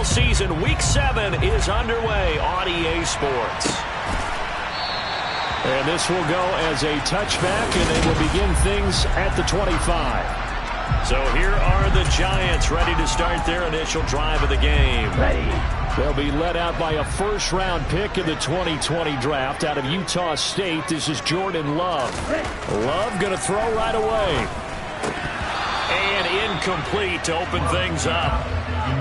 NFL season, Week 7 is underway on EA Sports. And this will go as a touchback, and they will begin things at the 25. So here are the Giants ready to start their initial drive of the game. They'll be led out by a first-round pick in the 2020 draft out of Utah State. This is Jordan Love. Love going to throw right away. And incomplete to open things up.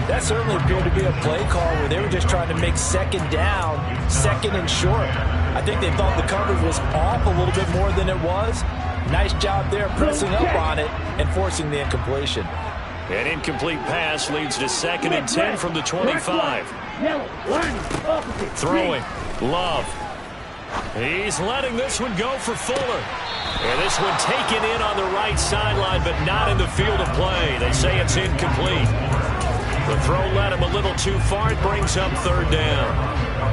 That certainly appeared to be a play call where they were just trying to make second down, second and short. I think they thought the coverage was off a little bit more than it was. Nice job there pressing up on it and forcing the incompletion. An incomplete pass leads to 2nd and 10 from the 25. Throwing. Love. He's letting this one go for Fuller. And this one taken in on the right sideline, but not in the field of play. They say it's incomplete. The throw led him a little too far. It brings up 3rd down.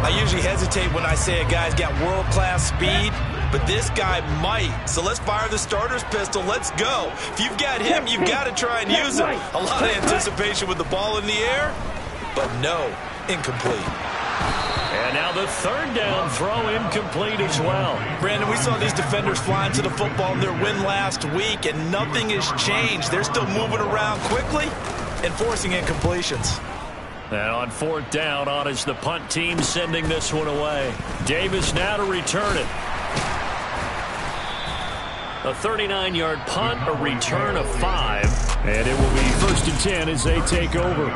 I usually hesitate when I say a guy's got world-class speed, but this guy might. So let's fire the starter's pistol. Let's go. If you've got him, you've got to try and use him. A lot of anticipation with the ball in the air, but no, incomplete. And now the 3rd down throw incomplete as well. Brandon, we saw these defenders flying to the football in their win last week, and nothing has changed. They're still moving around quickly and forcing incompletions. And on 4th down, on is the punt team sending this one away. Davis now to return it. A 39-yard punt, a return of 5. And it will be 1st and 10 as they take over.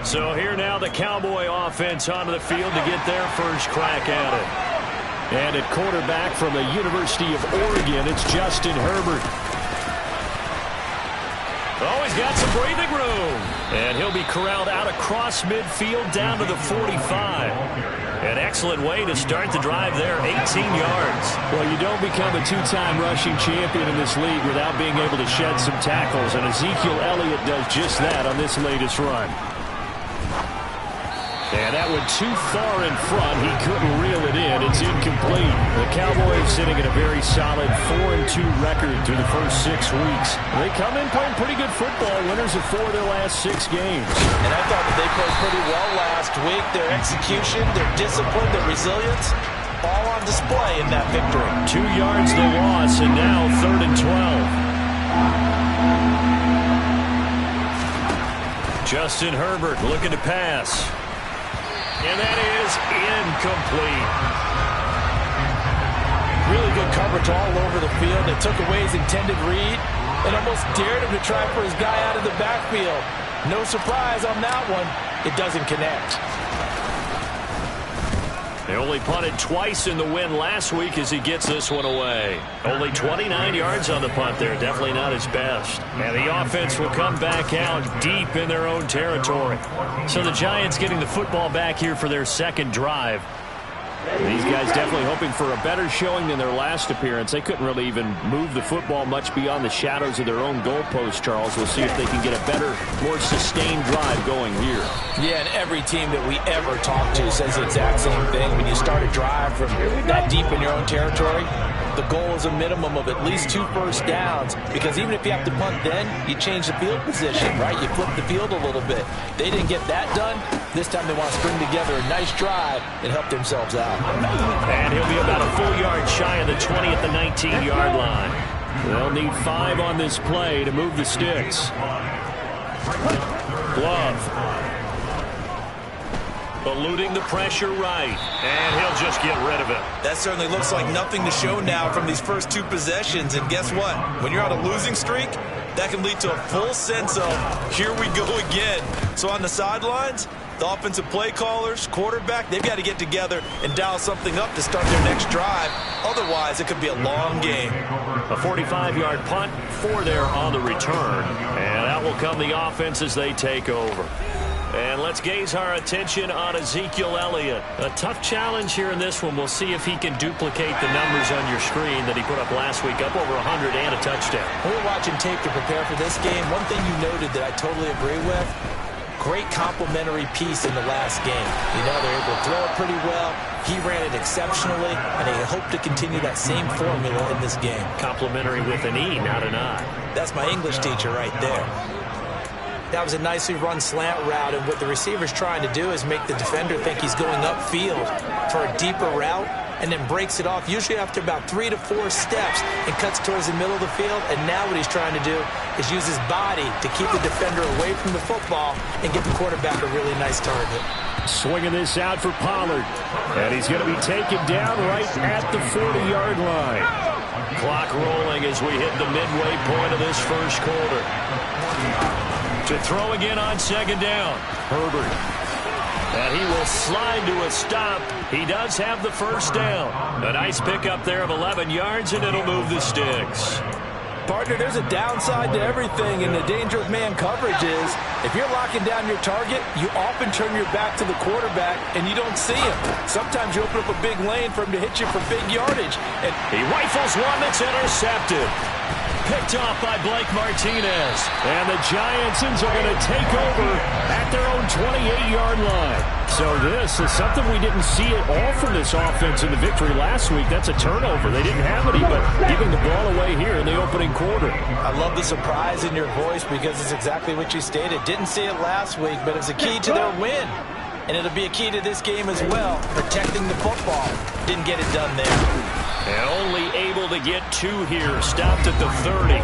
So here now the Cowboy offense onto the field to get their first crack at it. And at quarterback from the University of Oregon, it's Justin Herbert. Oh, he's got some breathing room. And he'll be corralled out across midfield down to the 45. An excellent way to start the drive there, 18 yards. Well, you don't become a two-time rushing champion in this league without being able to shed some tackles, and Ezekiel Elliott does just that on this latest run. And that went too far in front. He couldn't reel it in. It's incomplete. The Cowboys sitting at a very solid 4-2 record through the first 6 weeks. They come in playing pretty good football, winners of 4 of their last 6 games. And I thought that they played pretty well last week. Their execution, their discipline, their resilience, all on display in that victory. 2 yards the loss, and now 3rd and 12. Justin Herbert looking to pass. And that is incomplete. Really good coverage all over the field. It took away his intended read and almost dared him to try for his guy out of the backfield. No surprise on that one. It doesn't connect. They only punted twice in the win last week as he gets this one away. Only 29 yards on the punt there. Definitely not his best. And the offense will come back out deep in their own territory. So the Giants getting the football back here for their 2nd drive. These guys definitely hoping for a better showing than their last appearance. They couldn't really even move the football much beyond the shadows of their own goalpost, Charles. We'll see if they can get a better, more sustained drive going here. Yeah, and every team that we ever talk to says the exact same thing. When you start a drive from that deep in your own territory, the goal is a minimum of at least 2 first downs, because even if you have to punt then, you change the field position, right? You flip the field a little bit. They didn't get that done. This time they want to string together a nice drive and help themselves out. And he'll be about a full yard shy of the 20 at the 19-yard line. They'll need 5 on this play to move the sticks. Glove. Eluding the pressure right. And he'll just get rid of it. That certainly looks like nothing to show now from these first 2 possessions. And guess what? When you're on a losing streak, that can lead to a full sense of, here we go again. So on the sidelines, the offensive play callers, quarterback, they've got to get together and dial something up to start their next drive. Otherwise, it could be a long game. A 45-yard punt, 4 there on the return. And that will come the offense as they take over. And let's gaze our attention on Ezekiel Elliott. A tough challenge here in this one. We'll see if he can duplicate the numbers on your screen that he put up last week, up over 100 and a touchdown. We were watching tape to prepare for this game. One thing you noted that I totally agree with, great complimentary piece in the last game. You know, they're able to throw it pretty well. He ran it exceptionally, and they hope to continue that same formula in this game. Complimentary with an E, not an I. That's my English teacher right there. That was a nicely run slant route, and what the receiver's trying to do is make the defender think he's going upfield for a deeper route, and then breaks it off, usually after about 3 to 4 steps, and cuts towards the middle of the field. And now what he's trying to do is use his body to keep the defender away from the football and give the quarterback a really nice target. Swinging this out for Pollard, and he's going to be taken down right at the 40-yard line. Clock rolling as we hit the midway point of this first quarter. To throw again on second down, Herbert. And he will slide to a stop. He does have the first down. A nice pickup there of 11 yards, and it'll move the sticks. Partner, there's a downside to everything, and the danger of man coverage is if you're locking down your target, you often turn your back to the quarterback, and you don't see him. Sometimes you open up a big lane for him to hit you for big yardage. And he rifles one that's intercepted. Picked off by Blake Martinez. And the Giantsons are going to take over at their own 28-yard line. So this is something we didn't see at all from this offense in the victory last week. That's a turnover. They didn't have any, but giving the ball away here in the opening quarter. I love the surprise in your voice because it's exactly what you stated. Didn't see it last week, but it's a key to their win. And it'll be a key to this game as well, protecting the football. Didn't get it done there. And only able to get 2 here. Stopped at the 30.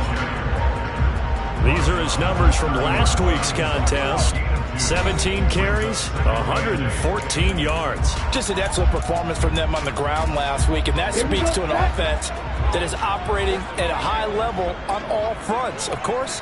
These are his numbers from last week's contest. 17 carries, 114 yards. Just an excellent performance from them on the ground last week, and that speaks to an offense that is operating at a high level on all fronts. Of course,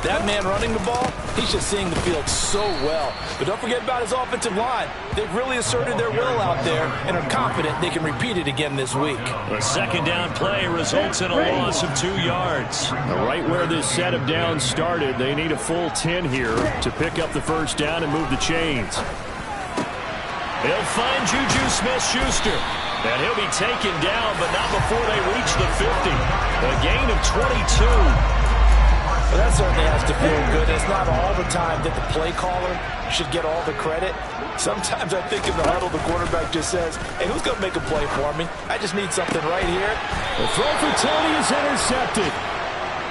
that man running the ball, he's just seeing the field so well. But don't forget about his offensive line. They've really asserted their will out there and are confident they can repeat it again this week. A second down play results in a loss of 2 yards. Right where this set of downs started, they need a full 10 here to pick up the first down and move the chains. They'll find Juju Smith-Schuster. And he'll be taken down, but not before they reach the 50. A gain of 22. Well, that certainly has to feel good. It's not all the time that the play caller should get all the credit. Sometimes I think in the huddle, the quarterback just says, hey, who's going to make a play for me? I just need something right here. The throw for Tony is intercepted.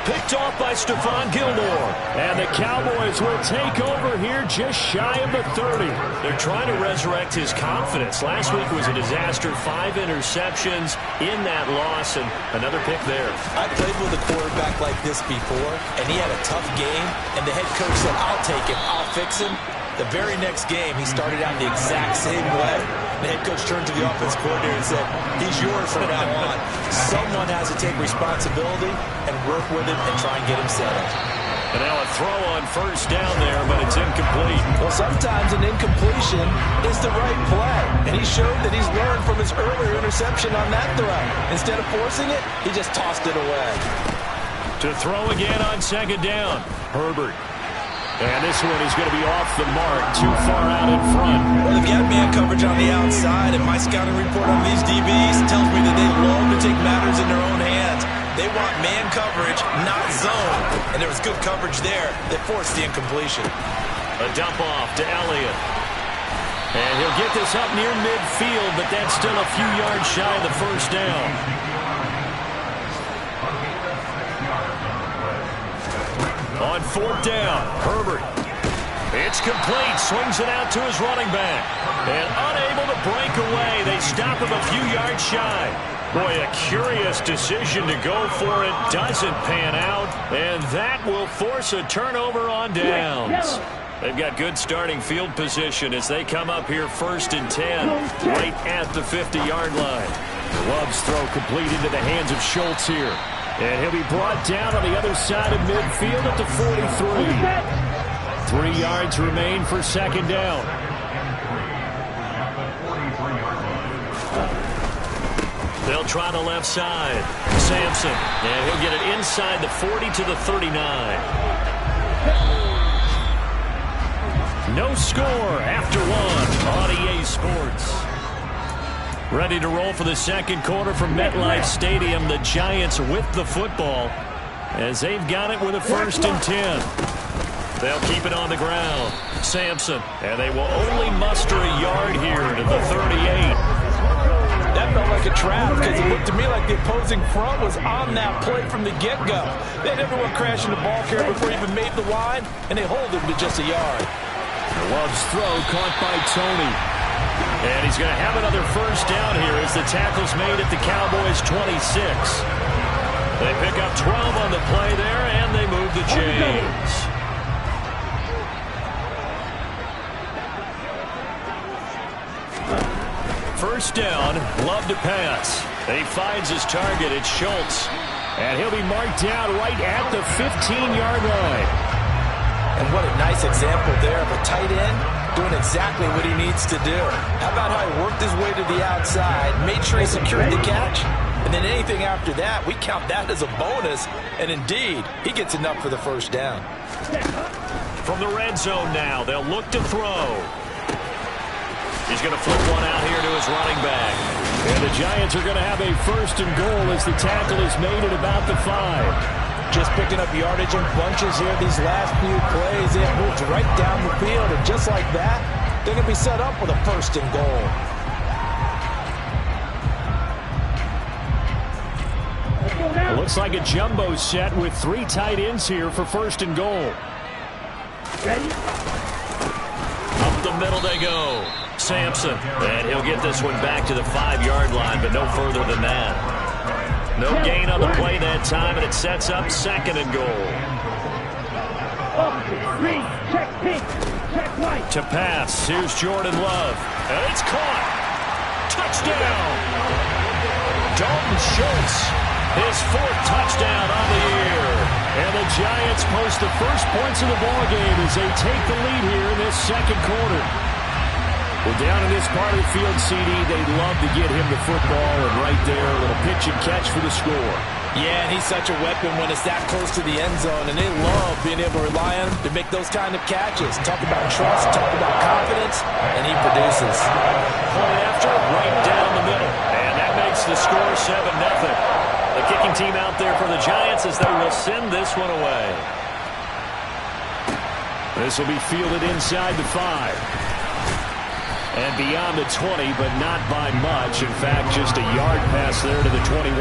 Picked off by Stephon Gilmore. And the Cowboys will take over here just shy of the 30. They're trying to resurrect his confidence. Last week was a disaster. 5 interceptions in that loss, and another pick there. I played with a quarterback like this before, and he had a tough game, and the head coach said, I'll take him, I'll fix him. The very next game, he started out the exact same way. The head coach turned to the offense coordinator and said, he's yours from now on. Someone has to take responsibility and work with him and try and get him settled. And now a throw on first down there, but it's incomplete. Well, sometimes an incompletion is the right play. And he showed that he's learned from his earlier interception on that throw. Instead of forcing it, he just tossed it away. To throw again on second down, Herbert. And this one is going to be off the mark, too far out in front. Well, they've got man coverage on the outside, and my scouting report on these DBs tells me that they love to take matters in their own hands. They want man coverage, not zone. And there was good coverage there that forced the incompletion. A dump off to Elliott. And he'll get this up near midfield, but that's still a few yards shy of the first down. On fourth down, Herbert. It's complete. Swings it out to his running back. And unable to break away. They stop him a few yards shy. Boy, a curious decision to go for it. Doesn't pan out. And that will force a turnover on downs. They've got good starting field position as they come up here 1st and 10. Right at the 50-yard line. Love's throw complete into the hands of Schultz here. And he'll be brought down on the other side of midfield at the 43. 3 yards remain for second down. They'll try the left side. Sampson. And he'll get it inside the 40 to the 39. No score after one on EA Sports. Ready to roll for the second quarter from MetLife Stadium. The Giants with the football as they've got it with a 1st and 10. They'll keep it on the ground. Sampson, and they will only muster a yard here to the 38. That felt like an trap because it looked to me like the opposing front was on that play from the get-go. They had everyone crashing the ball carrier before he even made the line, and they hold him to just a yard. Love's throw caught by Tony. And he's going to have another first down here as the tackle's made at the Cowboys' 26. They pick up 12 on the play there, and they move the chains. First down, Love to pass. And he finds his target. It's Schultz. And he'll be marked down right at the 15-yard line. And what a nice example there of a tight end doing exactly what he needs to do. How about how he worked his way to the outside, made sure he secured the catch, and then anything after that, we count that as a bonus. And indeed, he gets enough for the first down. From the red zone now, they'll look to throw. He's going to flip one out here to his running back. And the Giants are going to have a first and goal as the tackle is made at about the 5. Just picking up yardage in bunches here these last few plays. They have moved right down the field, and just like that, they're going to be set up with a first and goal. It looks like a jumbo set with 3 tight ends here for first and goal. Ready? Up the middle they go. Sampson. And he'll get this one back to the 5-yard line, but no further than that. No gain on the play that time, and it sets up second and goal. To pass, here's Jordan Love. And it's caught. Touchdown. Dalton Schultz, his 4th touchdown on the year. And the Giants post the first points of the ballgame as they take the lead here in this second quarter. Well, down in this part of the field, CD, they'd love to get him the football, and right there, a little pitch and catch for the score. Yeah, and he's such a weapon when it's that close to the end zone, and they love being able to rely on him to make those kind of catches. Talk about trust, talk about confidence, and he produces. Point after, right down the middle, and that makes the score 7-0. The kicking team out there for the Giants as they will send this one away. This will be fielded inside the 5. And beyond the 20, but not by much. In fact, just a yard pass there to the 21.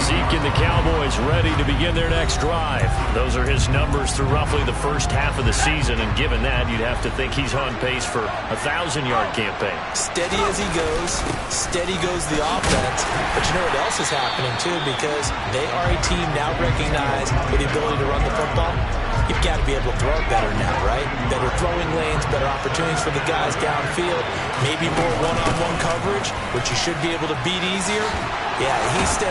Zeke and the Cowboys ready to begin their next drive. Those are his numbers through roughly the first half of the season, and given that, you'd have to think he's on pace for a 1,000-yard campaign. Steady as he goes, steady goes the offense. But you know what else is happening, too, because they are a team now recognized with the ability to run the football. You've got to be able to throw it better now, right? Better throwing lanes, better opportunities for the guys downfield, maybe more one-on-one coverage, which you should be able to beat easier. Yeah,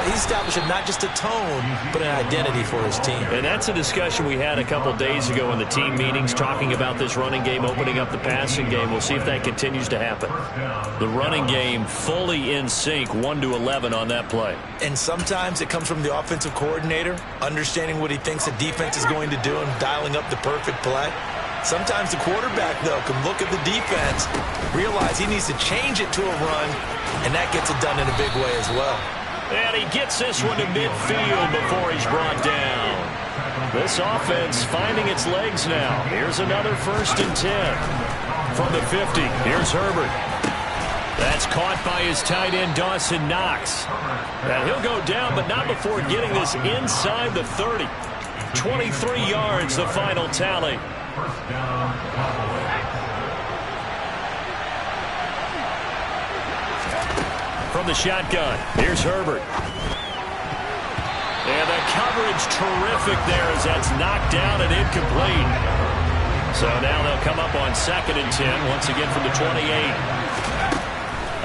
he's establishing not just a tone, but an identity for his team. And that's a discussion we had a couple days ago in the team meetings, talking about this running game opening up the passing game. We'll see if that continues to happen. The running game fully in sync, 1-11 on that play. And sometimes it comes from the offensive coordinator, understanding what he thinks the defense is going to do and dialing up the perfect play. Sometimes the quarterback, though, can look at the defense, realize he needs to change it to a run, and that gets it done in a big way as well. And he gets this one to midfield before he's brought down. This offense finding its legs now. Here's another 1st and 10. From the 50, here's Herbert. That's caught by his tight end, Dawson Knox. And he'll go down, but not before getting this inside the 30. 23 yards, the final tally. From the shotgun, here's Herbert. And the coverage terrific there as that's knocked down and incomplete. So now they'll come up on 2nd and 10, once again from the 28.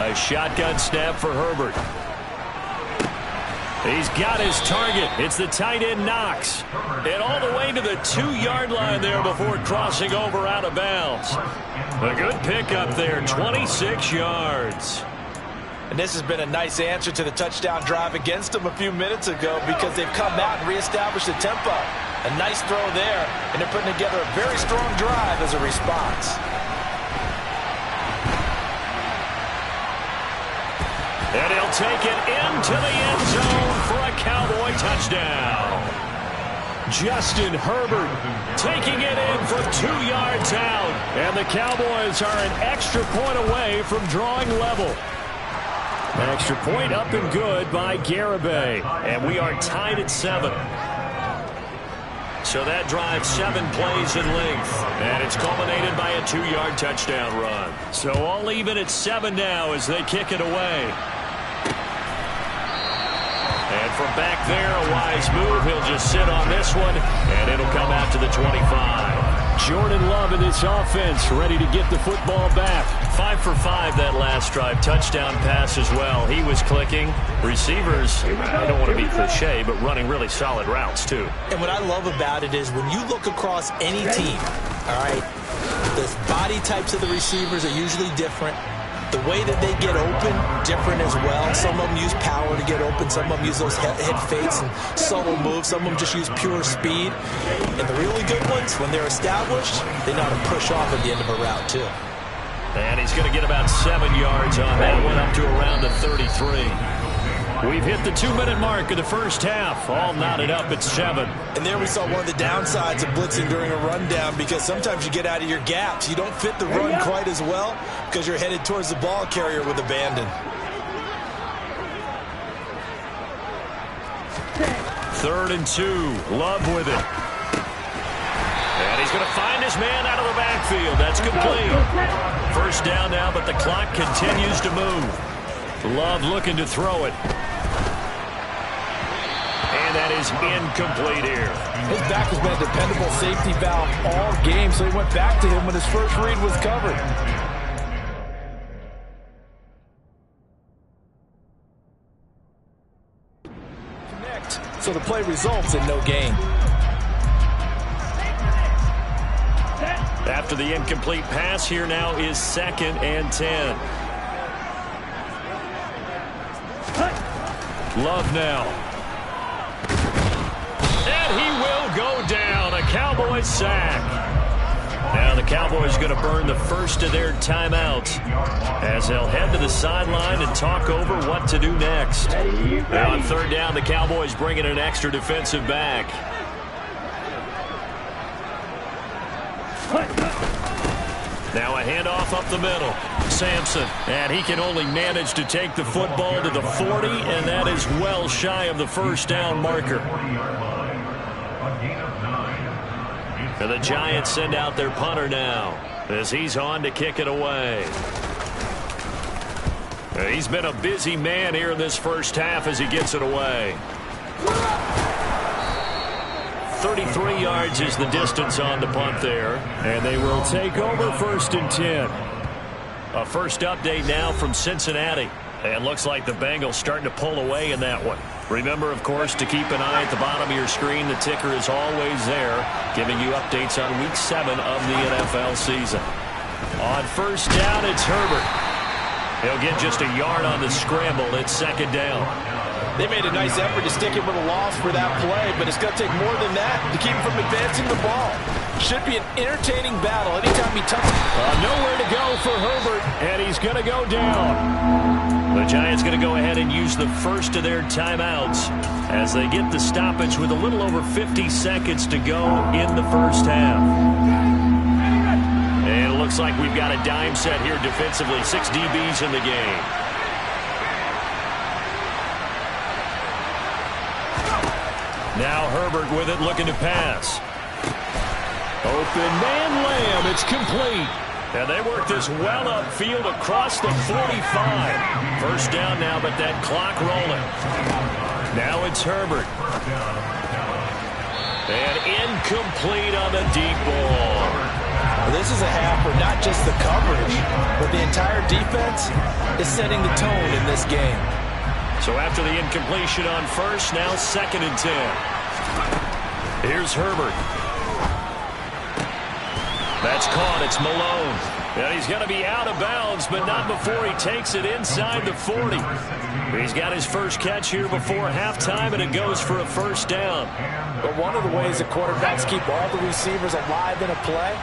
A shotgun snap for Herbert. He's got his target. It's the tight end Knox. And all the way to the 2-yard line there before crossing over out of bounds. A good pickup there, 26 yards. And this has been a nice answer to the touchdown drive against them a few minutes ago because they've come out and reestablished the tempo. A nice throw there, and they're putting together a very strong drive as a response. And he'll take it into the end zone for a Cowboy touchdown. Justin Herbert taking it in from 2 yards out. And the Cowboys are an extra point away from drawing level. Extra point up and good by Garibay. And we are tied at 7. So that drive 7 plays in length. And it's culminated by a 2-yard touchdown run. So all even at 7 now as they kick it away. And from back there, a wise move. He'll just sit on this one, and it'll come out to the 25. Jordan Love in this offense, ready to get the football back. 5 for 5 that last drive. Touchdown pass as well. He was clicking. Receivers, I don't want to be cliche, but running really solid routes, too. And what I love about it is when you look across any team, all right, the body types of the receivers are usually different. The way that they get open, different as well. Some of them use power to get open. Some of them use those head fakes and subtle moves. Some of them just use pure speed. And the really good ones, when they're established, they know how to push off at the end of a route, too. And he's going to get about 7 yards on that one, up to around the 33. We've hit the 2-minute mark of the first half, all knotted up at 7. And there we saw one of the downsides of blitzing during a rundown, because sometimes you get out of your gaps. You don't fit the run quite as well because you're headed towards the ball carrier with abandon. 3rd and 2. Love with it. And he's going to find his man out of the backfield. That's complete. First down now, but the clock continues to move. Love looking to throw it. And that is incomplete here. His back has been a dependable safety valve all game, so he went back to him when his first read was covered. Connect, so the play results in no gain. After the incomplete pass, here now is 2nd and 10. Love now. And he will go down. A Cowboys sack. Now the Cowboys going to burn the first of their timeouts as they'll head to the sideline and talk over what to do next. Now on 3rd down, the Cowboys bringing an extra defensive back. Now a handoff up the middle. Sampson, and he can only manage to take the football to the 40, and that is well shy of the first down marker. And the Giants send out their punter now as he's on to kick it away. He's been a busy man here in this first half as he gets it away. 33 yards is the distance on the punt there, and they will take over 1st and 10. A first update now from Cincinnati. And looks like the Bengals starting to pull away in that one. Remember, of course, to keep an eye at the bottom of your screen. The ticker is always there, giving you updates on Week 7 of the NFL season. On 1st down, it's Herbert. He'll get just a yard on the scramble. It's 2nd down. They made a nice effort to stick him with a loss for that play, but it's going to take more than that to keep him from advancing the ball. Should be an entertaining battle anytime he touches. Nowhere to go for Herbert, and he's going to go down. The Giants going to go ahead and use the first of their timeouts as they get the stoppage with a little over 50 seconds to go in the first half. And it looks like we've got a dime set here defensively. 6 DBs in the game. Now Herbert with it, looking to pass. Open man Lamb, it's complete. And they work this well upfield across the 45. First down now, but that clock rolling. Now it's Herbert. And incomplete on the deep ball. This is a half where not just the coverage, but the entire defense is setting the tone in this game. So after the incompletion on 1st, now 2nd and 10. Here's Herbert. That's caught. It's Malone. And he's going to be out of bounds, but not before he takes it inside the 40. He's got his first catch here before halftime, and it goes for a 1st down. But one of the ways that quarterbacks keep all the receivers alive in a play,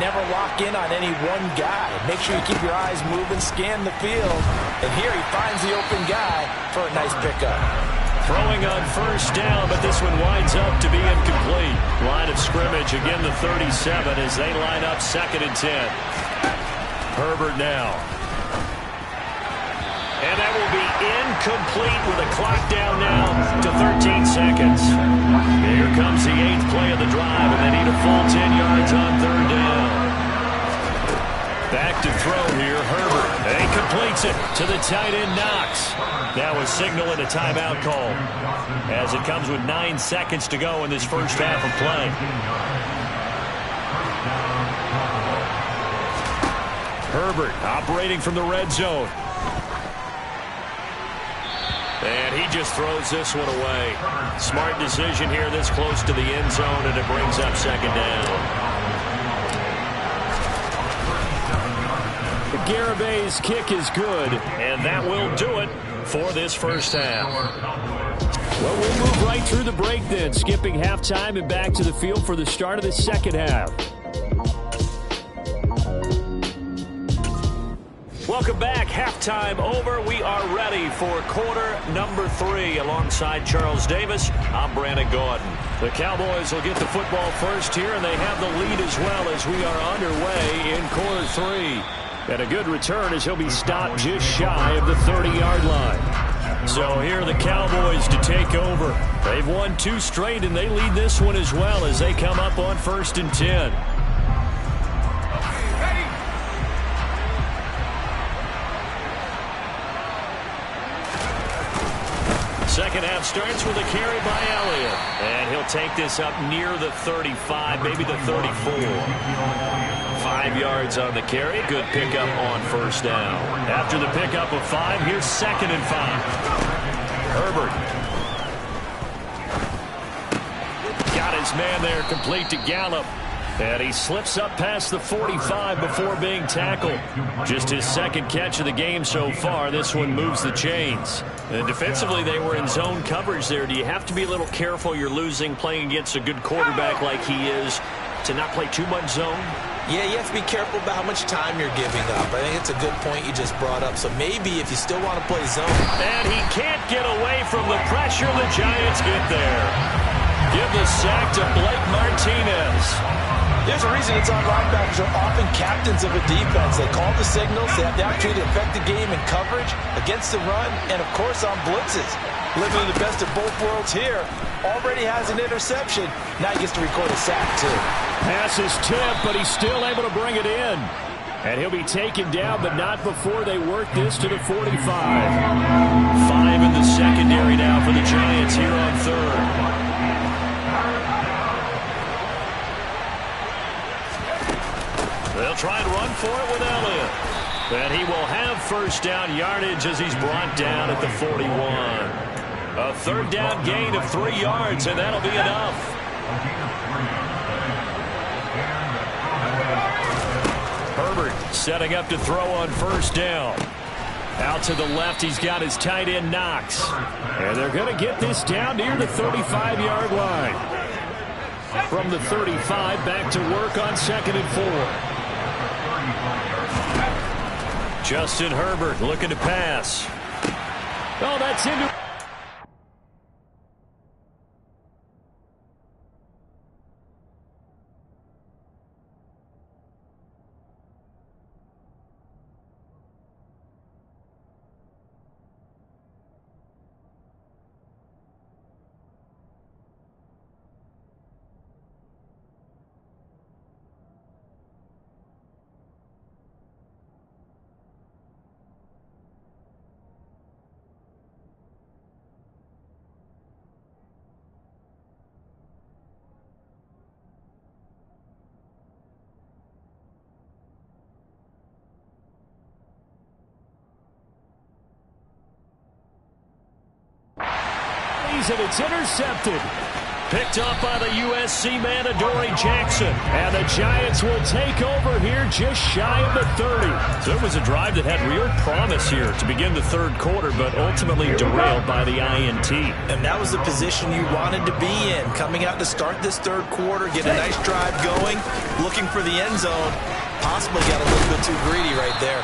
never lock in on any one guy. Make sure you keep your eyes moving, scan the field. And here he finds the open guy for a nice pickup. Throwing on 1st down, but this one winds up to be incomplete. Line of scrimmage, again the 37 as they line up 2nd and 10. Herbert now. And that will be incomplete with a clock down now to 13 seconds. Here comes the 8th play of the drive, and they need a full 10 yards on 3rd down. Back to throw here, Herbert. And he completes it to the tight end, Knox. That was signaling a timeout call, as it comes with 9 seconds to go in this first half of play. Herbert operating from the red zone. And he just throws this one away. Smart decision here this close to the end zone, and it brings up 2nd down. Garabay's kick is good, and that will do it for this first half. Well, we'll move right through the break then, skipping halftime and back to the field for the start of the second half. Welcome back. Halftime over. We are ready for quarter number 3. Alongside Charles Davis, I'm Brandon Gordon. The Cowboys will get the football first here, and they have the lead as well as we are underway in quarter 3. And a good return as he'll be stopped just shy of the 30-yard line. So here are the Cowboys to take over. They've won 2 straight, and they lead this one as well as they come up on 1st and 10. Second half starts with a carry by Elliott. And he'll take this up near the 35, maybe the 34. 5 yards on the carry. Good pickup on 1st down. After the pickup of 5, here's 2nd and 5. Herbert. Got his man there, complete to Gallup. And he slips up past the 45 before being tackled. Just his 2nd catch of the game so far. This one moves the chains. And defensively, they were in zone coverage there. Do you have to be a little careful? You're losing, playing against a good quarterback like he is, to not play too much zone? Yeah, you have to be careful about how much time you're giving up. I think it's a good point you just brought up. So maybe if you still want to play zone. And he can't get away from the pressure. The Giants get there. Give the sack to Blake Martinez. There's a reason inside linebackers are often captains of a defense. They call the signals. They have the opportunity to affect the game in coverage, against the run, and, of course, on blitzes. Living the best of both worlds here. Already has an interception. Now he gets to record a sack, too. Pass is tipped, but he's still able to bring it in. And he'll be taken down, but not before they work this to the 45. 5 in the secondary now for the Giants here on 3rd. They'll try and run for it with Elliott. And he will have 1st down yardage as he's brought down at the 41. A 3rd down gain of 3 yards, and that'll be enough. Herbert setting up to throw on 1st down. Out to the left, he's got his tight end, Knox. And they're going to get this down near the 35-yard line. From the 35, back to work on 2nd and 4. Justin Herbert looking to pass. Oh, that's into... And it's intercepted. Picked up by the USC man, Adoree Jackson. And the Giants will take over here just shy of the 30. So it was a drive that had real promise here to begin the 3rd quarter, but ultimately derailed by the INT. And that was the position you wanted to be in. Coming out to start this 3rd quarter, get a nice drive going, looking for the end zone. Possibly got a little bit too greedy right there.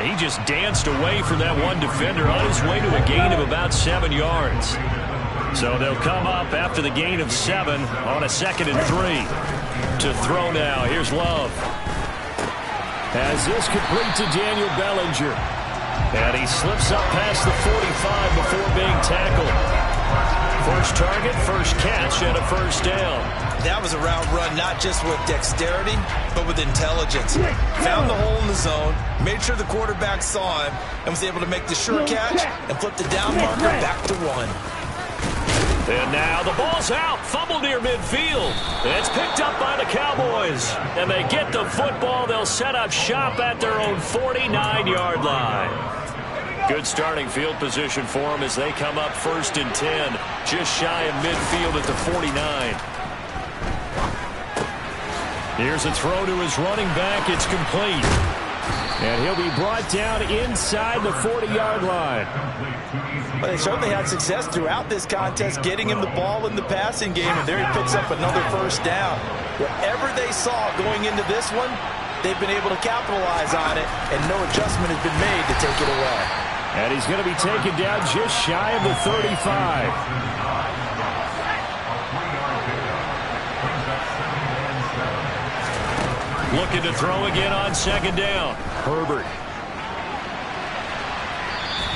He just danced away from that one defender on his way to a gain of about 7 yards. So they'll come up after the gain of 7 on a 2nd and 3. To throw now, here's Love. As this complete to Daniel Bellinger. And he slips up past the 45 before being tackled. First target, first catch, and a first down. That was a route run not just with dexterity, but with intelligence. Found the hole in the zone, made sure the quarterback saw him, and was able to make the sure catch and flip the down marker back to 1. And now the ball's out. Fumble near midfield. It's picked up by the Cowboys. And they get the football. They'll set up shop at their own 49-yard line. Good starting field position for them as they come up 1st and 10. Just shy of midfield at the 49. Here's a throw to his running back. It's complete. And he'll be brought down inside the 40-yard line. Well, they certainly had success throughout this contest getting him the ball in the passing game, and there he picks up another first down. Whatever they saw going into this one, they've been able to capitalize on it, and no adjustment has been made to take it away. And he's going to be taken down just shy of the 35. Looking to throw again on 2nd down. Herbert.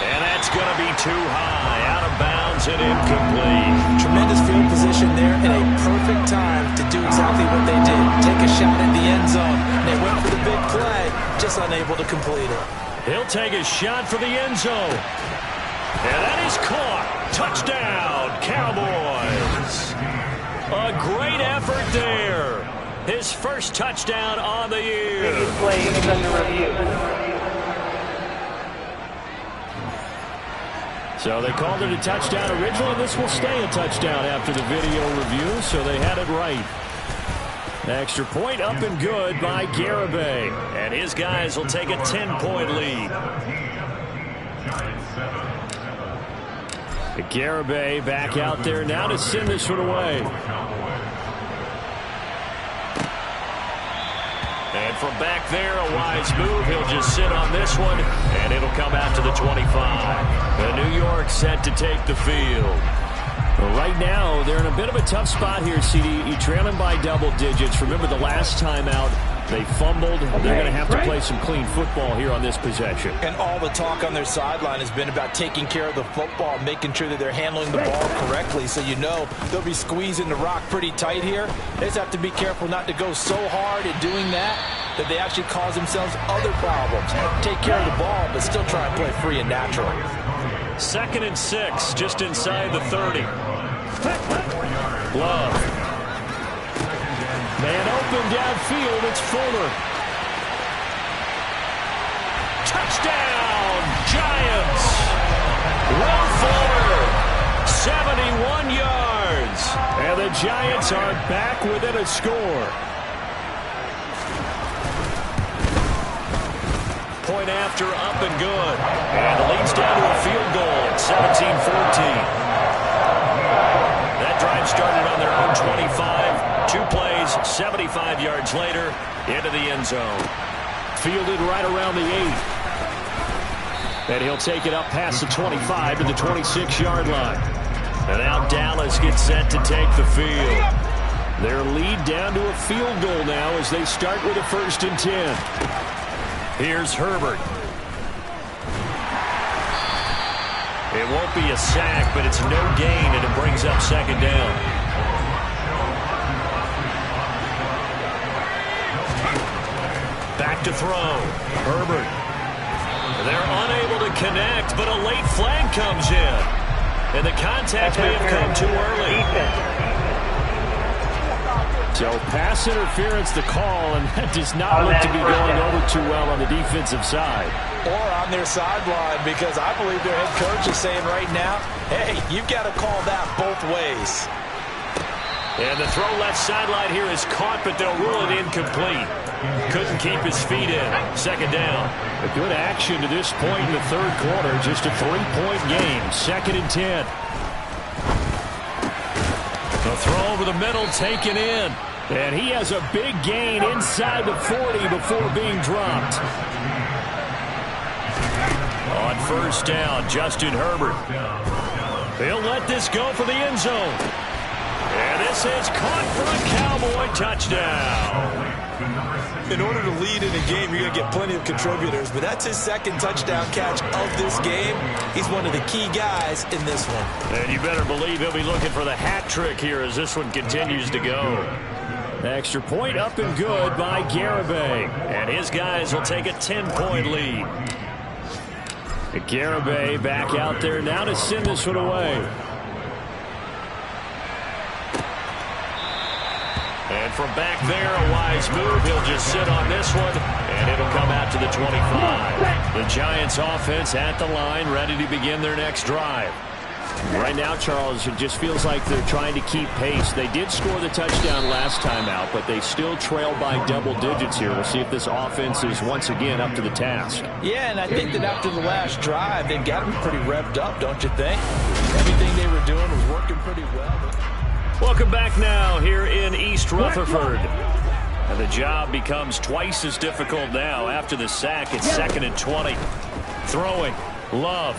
And that's going to be too high. Out of bounds and incomplete. Tremendous field position there and a perfect time to do exactly what they did. Take a shot at the end zone. They went for the big play, just unable to complete it. He'll take a shot for the end zone. And that is caught. Touchdown, Cowboys. A great effort there. His first touchdown on the year. Previous play is under review. So they called it a touchdown originally. This will stay a touchdown after the video review, so they had it right. Extra point up and good by Garibay. And his guys will take a 10-point lead. Garibay back out there now to send this one away. And from back there, a wise move. He'll just sit on this one, and it'll come out to the 25. The New York set to take the field. Well, right now, they're in a bit of a tough spot here, CD. You trail them by double digits. Remember the last time out, they fumbled. They're going to have to play some clean football here on this possession. And all the talk on their sideline has been about taking care of the football, making sure that they're handling the ball correctly. So you know they'll be squeezing the rock pretty tight here. They just have to be careful not to go so hard in doing that they actually cause themselves other problems. Take care of the ball, but still try and play free and natural. 2nd and 6, just inside the 30. Love. Man open downfield, it's Fuller. Touchdown, Giants. Will Fuller, 71 yards. And the Giants are back within a score. Point after, up and good. And the lead's down to a field goal at 17-14. That drive started on their own 25. 2 plays, 75 yards later, into the end zone. Fielded right around the 8. And he'll take it up past the 25 to the 26-yard line. And now Dallas gets set to take the field. Their lead down to a field goal now as they start with a 1st and 10. Here's Herbert. It won't be a sack, but it's no gain, and it brings up 2nd down. Back to throw. Herbert. They're unable to connect, but a late flag comes in. And the contact may have come too early. So pass interference the call, and that does not look to be going over too well on the defensive side. Or on their sideline, because I believe their head coach is saying right now, hey, you've got to call that both ways. And the throw left sideline here is caught, but they'll rule it incomplete. Couldn't keep his feet in. 2nd down. A good action to this point in the 3rd quarter. Just a 3-point game. 2nd and 10. The throw over the middle taken in. And he has a big gain inside the 40 before being dropped. On 1st down, Justin Herbert. He'll let this go for the end zone. And this is caught for a Cowboy touchdown. In order to lead in a game, you're going to get plenty of contributors, but that's his second touchdown catch of this game. He's one of the key guys in this one. And you better believe he'll be looking for the hat trick here as this one continues to go. Extra point up and good by Garibay. And his guys will take a 10-point lead. Garibay back out there now to send this one away. And from back there, a wise move. He'll just sit on this one, and it'll come out to the 25. The Giants offense at the line, ready to begin their next drive. Right now, Charles, it just feels like they're trying to keep pace. They did score the touchdown last time out, but they still trail by double digits here. We'll see if this offense is once again up to the task. Yeah, and I think that after the last drive, they've got to be pretty revved up, don't you think? Everything they were doing was working pretty well. Welcome back now here in East Rutherford. And the job becomes twice as difficult now after the sack. It's 2nd and 20. Throwing. Love.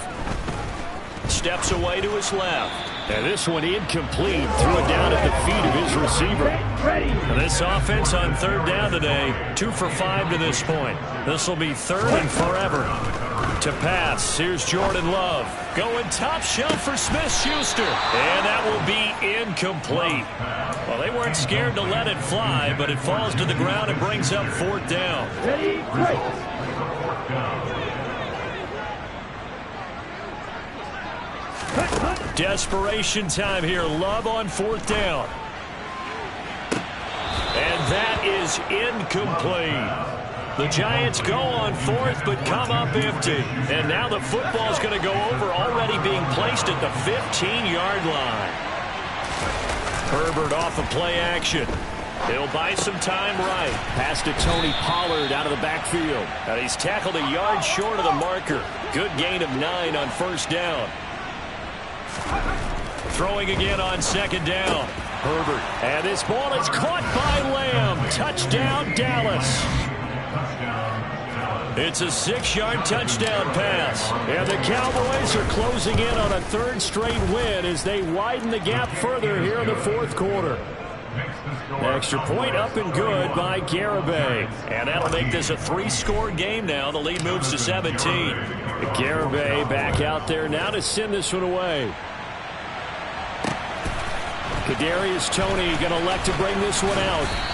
Steps away to his left. And this one incomplete. Threw it down at the feet of his receiver. And this offense on 3rd down today, 2 for 5 to this point. This will be 3rd and forever. To pass, here's Jordan Love. Going top shelf for Smith-Schuster. And that will be incomplete. Well, they weren't scared to let it fly, but it falls to the ground and brings up 4th down. Ready, break. Desperation time here. Love on 4th down. And that is incomplete. The Giants go on 4th, but come up empty. And now the football's going to go over, already being placed at the 15-yard line. Herbert off of play action. He'll buy some time right. Pass to Tony Pollard out of the backfield. And he's tackled a yard short of the marker. Good gain of 9 on 1st down. Throwing again on 2nd down. Herbert. And this ball is caught by Lamb. Touchdown, Dallas. It's a 6-yard touchdown pass. And the Cowboys are closing in on a 3rd straight win as they widen the gap further here in the 4th quarter. Extra point up and good by Garibay. And that'll make this a 3-score game now. The lead moves to 17. Garibay back out there now to send this one away. Kadarius Toney going to elect to bring this one out.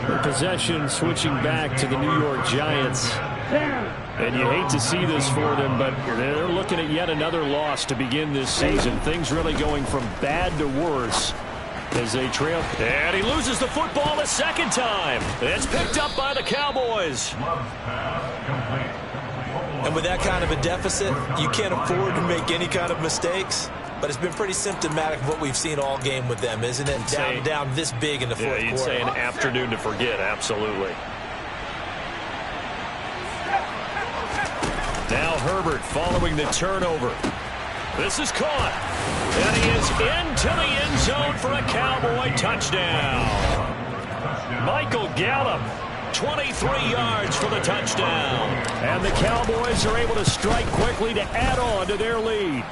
The possession switching back to the New York Giants. And you hate to see this for them, but they're looking at yet another loss to begin this season. Things really going from bad to worse as they trail. And he loses the football a 2nd time. It's picked up by the Cowboys. And with that kind of a deficit, you can't afford to make any kind of mistakes. But it's been pretty symptomatic of what we've seen all game with them, isn't it? Down this big in the 4th quarter. Yeah, you'd say an afternoon to forget, absolutely. Now Herbert following the turnover. This is caught. And he is into the end zone for a Cowboy touchdown. Michael Gallup, 23 yards for the touchdown. And the Cowboys are able to strike quickly to add on to their lead.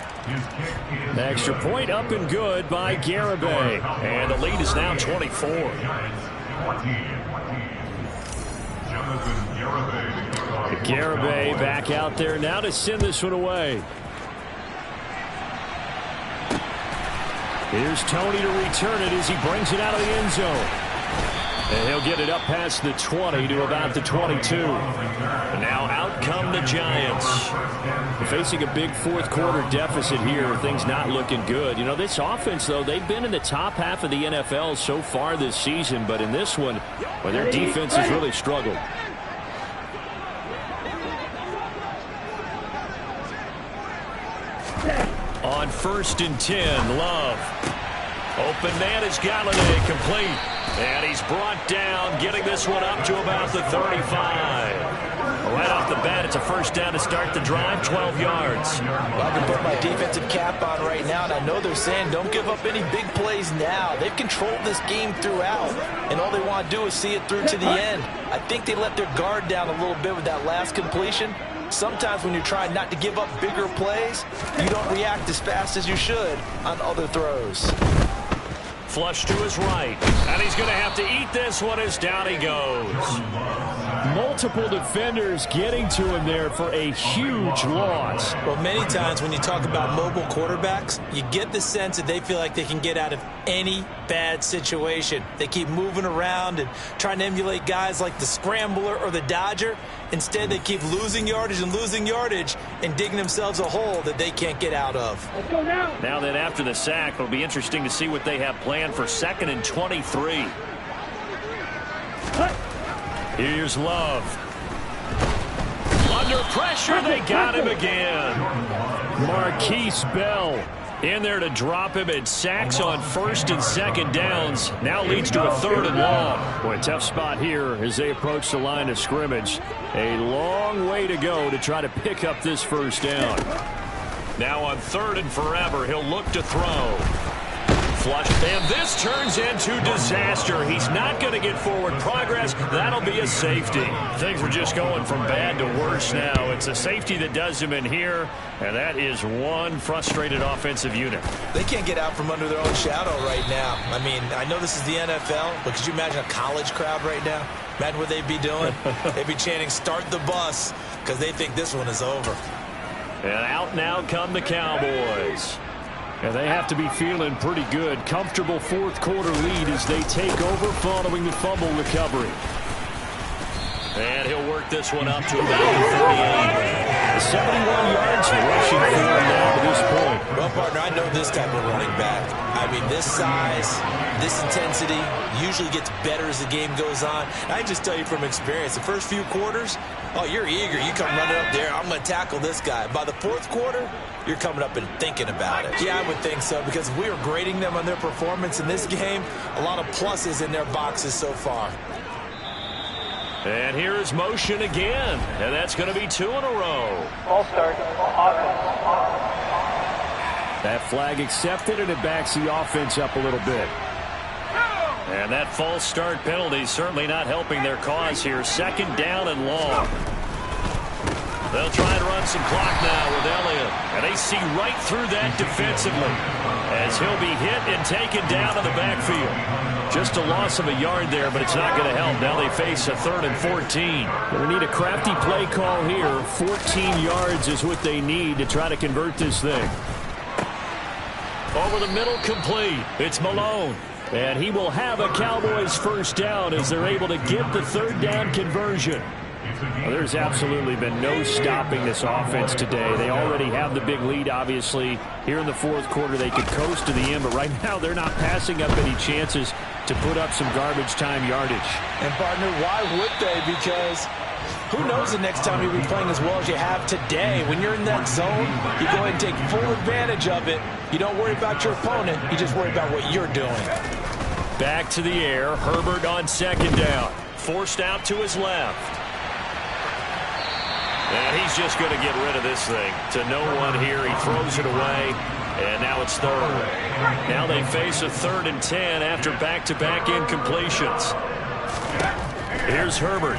The extra point up and good by Garibay. And the lead is now 24. Garibay back out there now to send this one away. Here's Toney to return it as he brings it out of the end zone. And he'll get it up past the 20 to about the 22. And now out come the Giants. Facing a big 4th quarter deficit here. Things not looking good. You know, this offense, though, they've been in the top half of the NFL so far this season. But in this one, well, their defense has really struggled. On 1st and 10, Love. Open man is Galladay, complete. And he's brought down, getting this one up to about the 35. Right off the bat, it's a 1st down to start the drive, 12 yards. Well, I can put my defensive cap on right now, and I know they're saying don't give up any big plays now. They've controlled this game throughout, and all they want to do is see it through to the end. I think they let their guard down a little bit with that last completion. Sometimes when you're trying not to give up bigger plays, you don't react as fast as you should on other throws. Flush to his right. And he's going to have to eat this one as down he goes. Multiple defenders getting to him there for a huge loss. Well, many times when you talk about mobile quarterbacks, you get the sense that they feel like they can get out of any bad situation. They keep moving around and trying to emulate guys like the Scrambler or the Dodger. Instead, they keep losing yardage and digging themselves a hole that they can't get out of. Let's go now. Now then, after the sack, it'll be interesting to see what they have planned for 2nd and 23. Here's Love. Under pressure, they got him again. Marquise Bell in there to drop him, and sacks on 1st and 2nd downs. Now leads to a 3rd and long. Boy, tough spot here as they approach the line of scrimmage. A long way to go to try to pick up this 1st down. Now on 3rd and forever, he'll look to throw. Flush, and this turns into disaster. He's not going to get forward progress. That'll be a safety. Things were just going from bad to worse now. It's a safety that does him in here, and that is one frustrated offensive unit. They can't get out from under their own shadow right now. I mean, I know this is the NFL, but could you imagine a college crowd right now? Imagine what they'd be doing. They'd be chanting, "Start the bus," because they think this one is over. And out now come the Cowboys. And they have to be feeling pretty good. Comfortable 4th quarter lead as they take over following the fumble recovery. And he'll work this one up to about the 38. 71 yards rushing for him now to this point. Well, partner, I know this type of running back. I mean, this size, this intensity usually gets better as the game goes on. And I just tell you from experience, the first few quarters, oh, you're eager. You come running up there, I'm going to tackle this guy. By the 4th quarter, you're coming up and thinking about it. Yeah, I would think so, because if we were grading them on their performance in this game, a lot of pluses in their boxes so far. And here's motion again, and that's going to be 2 in a row. Ball start. Offense. That flag accepted, and it backs the offense up a little bit. And that false start penalty certainly not helping their cause here. 2nd down and long. They'll try and run some clock now with Elliott. And they see right through that defensively as he'll be hit and taken down in the backfield. Just a loss of a yard there, but it's not going to help. Now they face a 3rd and 14. Going to need a crafty play call here. 14 yards is what they need to try to convert this thing. Over the middle, complete. It's Malone. And he will have a Cowboys 1st down as they're able to get the 3rd down conversion. Well, there's absolutely been no stopping this offense today. They already have the big lead, obviously. Here in the 4th quarter, they could coast to the end, but right now they're not passing up any chances to put up some garbage time yardage. And, partner, why would they? Because who knows the next time you'll be playing as well as you have today. When you're in that zone, you go ahead and take full advantage of it. You don't worry about your opponent. You just worry about what you're doing. Back to the air. Herbert on 2nd down. Forced out to his left. And he's just going to get rid of this thing to no one here. He throws it away, and now it's 3rd. Now they face a 3rd and 10 after back-to-back incompletions. Here's Herbert.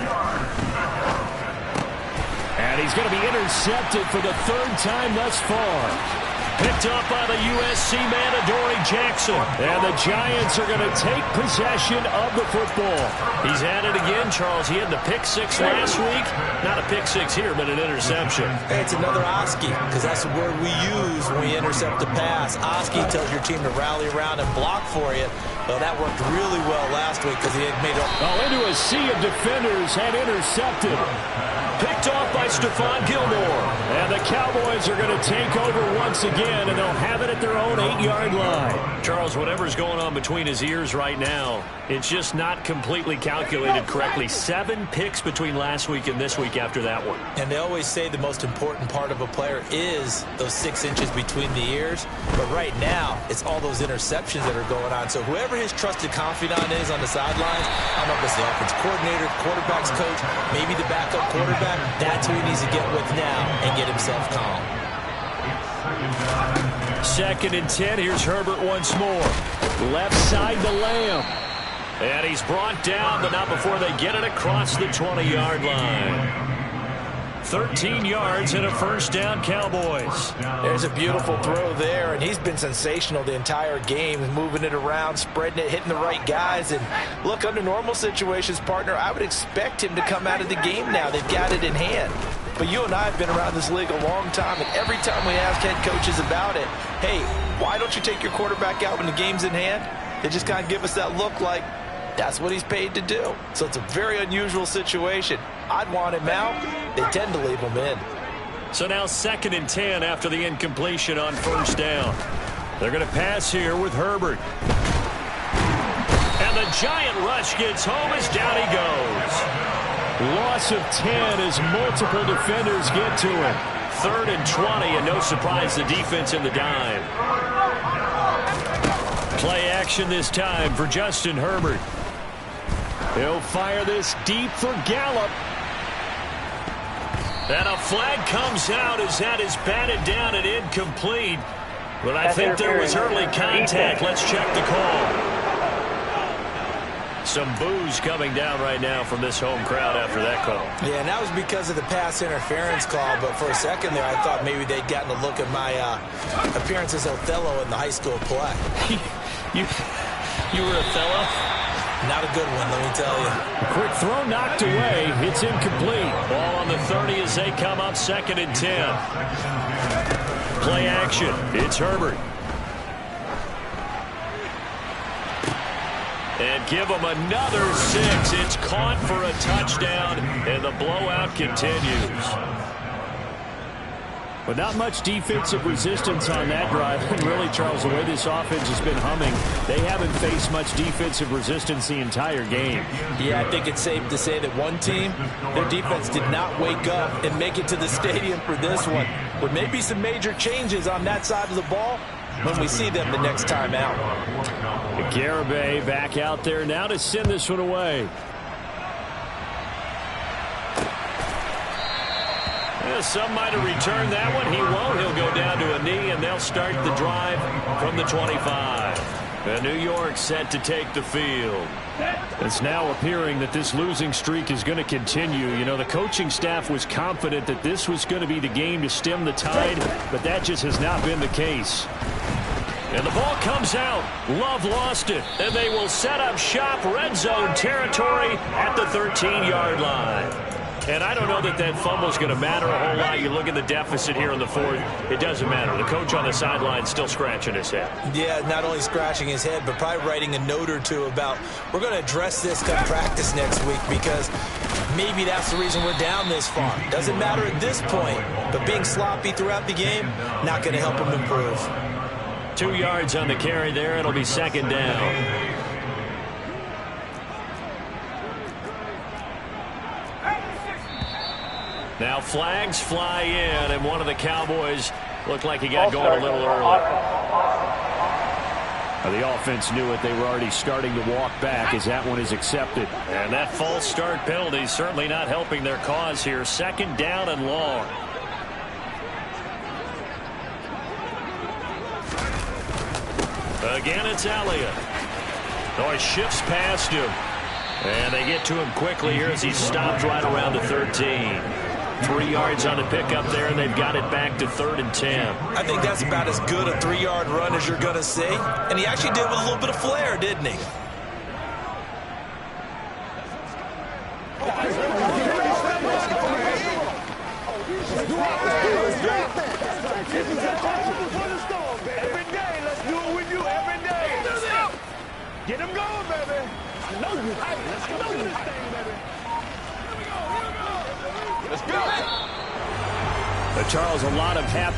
And he's going to be intercepted for the 3rd time thus far. Picked up by the USC man, Adoree Jackson. And the Giants are going to take possession of the football. He's at it again, Charles. He had the pick 6 last week. Not a pick 6 here, but an interception. Hey, it's another Oski, because that's the word we use when we intercept the pass. Oski tells your team to rally around and block for you. Well, that worked really well last week because he had made it. Into a sea of defenders and intercepted. Picked off by Stephon Gilmore. And the Cowboys are going to take over once again, and they'll have it at their own 8-yard line. Charles, whatever's going on between his ears right now, it's just not completely calculated correctly. 7 picks between last week and this week after that one. And they always say the most important part of a player is those 6 inches between the ears. But right now, it's all those interceptions that are going on. So whoever his trusted confidant is on the sidelines, I don't know if it's the offense coordinator, quarterback's coach, maybe the backup quarterback, that's who he needs to get with now and get himself calm. 2nd and 10. Here's Herbert once more. Left side to Lamb. And he's brought down, but not before they get it across the 20-yard line. 13 yards and a first down, Cowboys. There's a beautiful throw there, and he's been sensational the entire game, moving it around, spreading it, hitting the right guys. And look, under normal situations, partner, I would expect him to come out of the game now. They've got it in hand. But you and I have been around this league a long time, and every time we ask head coaches about it, hey, why don't you take your quarterback out when the game's in hand? They just kind of give us that look like that's what he's paid to do. So it's a very unusual situation. I'd want him out. They tend to leave him in. So now 2nd and 10 after the incompletion on first down. They're going to pass here with Herbert. And the giant rush gets home as down he goes. Loss of 10 as multiple defenders get to him. 3rd and 20, and no surprise, the defense in the dime. Play action this time for Justin Herbert. He'll fire this deep for Gallup. And a flag comes out as that is batted down and incomplete. But I think there was early contact. Let's check the call. Some boos coming down right now from this home crowd after that call. Yeah, and that was because of the pass interference call. But for a second there, I thought maybe they'd gotten a look at my appearance as Othello in the high school play. You were Othello? Not a good one, let me tell you. Quick throw knocked away. It's incomplete. Ball on the 30 as they come up 2nd and 10. Play action. It's Herbert. And give them another 6. It's caught for a touchdown, and the blowout continues. But not much defensive resistance on that drive. And really, Charles, the way this offense has been humming, they haven't faced much defensive resistance the entire game. Yeah, I think it's safe to say that one team, their defense did not wake up and make it to the stadium for this one. But maybe some major changes on that side of the ball when we see them the next time out. Garibay back out there now to send this one away. Some might have returned that one. He won't. He'll go down to a knee, and they'll start the drive from the 25. And New York set to take the field. It's now appearing that this losing streak is going to continue. You know, the coaching staff was confident that this was going to be the game to stem the tide, but that just has not been the case. And the ball comes out. Love lost it. And they will set up shop, red zone territory at the 13-yard line. And I don't know that that fumble is going to matter a whole lot. You look at the deficit here in the 4th. It doesn't matter. The coach on the sideline still scratching his head. Yeah, not only scratching his head, but probably writing a note or two about we're going to address this come practice next week because maybe that's the reason we're down this far. Doesn't matter at this point, but being sloppy throughout the game, not going to help him improve. 2 yards on the carry there. It'll be 2nd down. Now flags fly in, and one of the Cowboys looked like he got going a little early. The offense knew it. They were already starting to walk back as that one is accepted. And that false start penalty certainly not helping their cause here. 2nd down and long. Again, it's Elliott. Oh, he shifts past him. And they get to him quickly here as he stopped right around the 13. 3 yards on the pickup there, and they've got it back to 3rd and 10. I think that's about as good a 3-yard run as you're going to see. And he actually did with a little bit of flair, didn't he? Every day, let's do it with you every day. Get him going, baby. I know you. Let's go do this thing, baby. Here we go. Let's go. Charles, a lot of happy